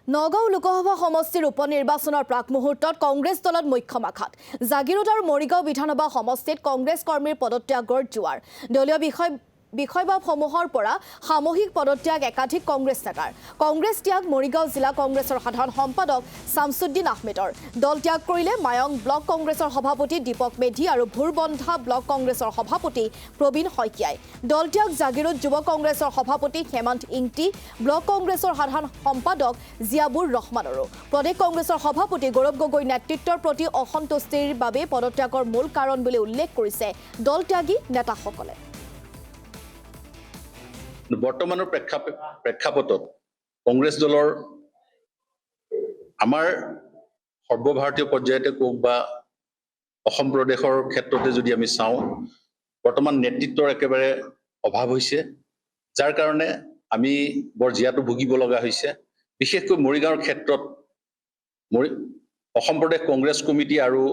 নগাঁও লোকসভা সমষ্টিৰ উপনিৰ্বাচনৰ প্ৰাক মুহূৰ্তত কংগ্ৰেছ দলত মুখ্য আঘাত জাগিৰোড আৰু মৰিগাঁও বিধানসভা সমষ্টিত কংগ্ৰেছ কৰ্মীৰ পদত্যাগৰ জোৱাৰ দলীয় বিষয়বাবসমূহৰ পৰা সামূহিক পদত্যাগ একাধিক কংগ্ৰেছ নেতাৰ কংগ্ৰেছ ত্যাগ মৰিগাঁও জিলা কংগ্ৰেছৰ সাধাৰণ সম্পাদক শামছুদ্দিন আহমেদৰ দল ত্যাগ কৰিলে মায়ং ব্লক কংগ্ৰেছৰ সভাপতি দীপক মেধি আৰু ভুৰবন্ধা ব্লক কংগ্ৰেছৰ সভাপতি প্ৰবীণ শইকীয়াই দল ত্যাগ জাগিৰোড যুৱ কংগ্ৰেছৰ সভাপতি হেমন্ত ইংতি ব্লক কংগ্ৰেছৰ সাধাৰণ সম্পাদক জিয়াবুৰ ৰহমানৰো প্ৰদেশ কংগ্ৰেছৰ সভাপতি গৌৰৱ গগৈ নেতৃত্বৰ প্ৰতি অসন্তুষ্টিৰ বাবে পদত্যাগৰ মূল কাৰণ বুলি উল্লেখ কৰিছে দল ত্যাগী নেতাসকলে বৰ্তমানৰ প্ৰেক্ষাপটত কংগ্ৰেছ দলৰ আমাৰ সৰ্বভাৰতীয় পৰ্যায়তে কওক বা অসম প্ৰদেশৰ ক্ষেত্ৰতে যদি আমি চাওঁ বৰ্তমান নেতৃত্বৰ একেবাৰে অভাৱ হৈছে যাৰ কাৰণে আমি বৰ জিয়াটো ভুগিব লগা হৈছে বিশেষকৈ মৰিগাঁৱৰ ক্ষেত্ৰত অসম প্ৰদেশ কংগ্ৰেছ কমিটি আৰু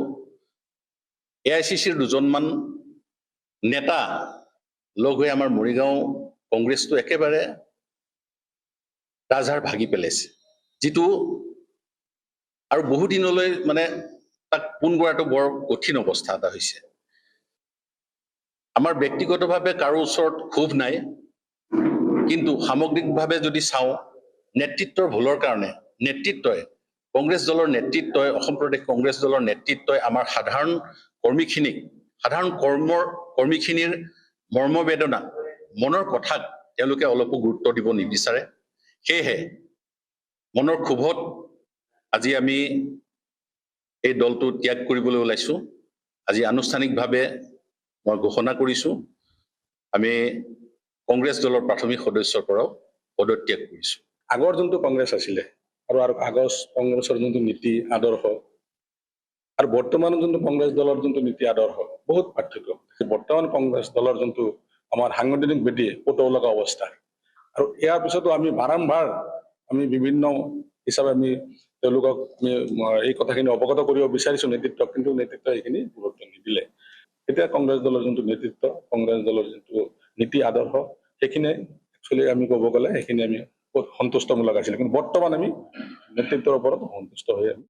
AICCৰ দুজনমান নেতা লগ হৈ আমাৰ মৰিগাঁও কংগ্ৰেছটো একেবাৰে ৰাজহাড় ভাগি পেলাইছে যিটো আৰু বহু দিনলৈ মানে তাক পোন কৰাটো বৰ কঠিন অৱস্থা এটা হৈছে আমাৰ ব্যক্তিগতভাৱে কাৰো ওচৰত ক্ষোভ নাই কিন্তু সামগ্ৰিকভাৱে যদি চাওঁ নেতৃত্বৰ ভুলৰ কাৰণে নেতৃত্বই কংগ্ৰেছ দলৰ নেতৃত্বই অসম প্ৰদেশ কংগ্ৰেছ দলৰ নেতৃত্বই আমাৰ সাধাৰণ কৰ্মীখিনিৰ মৰ্মবেদনা মনৰ কথাক তেওঁলোকে অলপো গুৰুত্ব দিব নিবিচাৰে সেয়েহে মনৰ ক্ষোভত আজি আমি এই দলটো ত্যাগ কৰিবলৈ ওলাইছো আজি আনুষ্ঠানিকভাৱে মই ঘোষণা কৰিছো আমি কংগ্ৰেছ দলৰ প্ৰাথমিক সদস্যৰ পৰাও পদত্যাগ কৰিছো আগৰ যোনটো কংগ্ৰেছ আছিলে আৰু আগৰ কংগ্ৰেছৰ যোনটো নীতি আদৰ্শ আৰু বৰ্তমানৰ যোনটো কংগ্ৰেছ দলৰ যোনটো নীতি আদৰ্শ বহুত পাৰ্থক্য বৰ্তমান কংগ্ৰেছ দলৰ যোনটো আমাৰ সাংগঠনিক ভেটি পতৌ লগা অৱস্থা আৰু ইয়াৰ পিছতো আমি বাৰম্বাৰ আমি বিভিন্ন হিচাপে আমি তেওঁলোকক এই কথাখিনি অৱগত কৰিব বিচাৰিছো নেতৃত্বক কিন্তু নেতৃত্বই এইখিনি গুৰুত্ব নিদিলে এতিয়া কংগ্ৰেছ দলৰ যোনটো নেতৃত্ব কংগ্ৰেছ দলৰ যোনটো নীতি আদৰ্শ সেইখিনি একচুৱেলি আমি ক'ব গ'লে সেইখিনি আমি সন্তুষ্টমূলক আছিলে কিন্তু বৰ্তমান আমি নেতৃত্বৰ ওপৰত সন্তুষ্ট হৈ আমি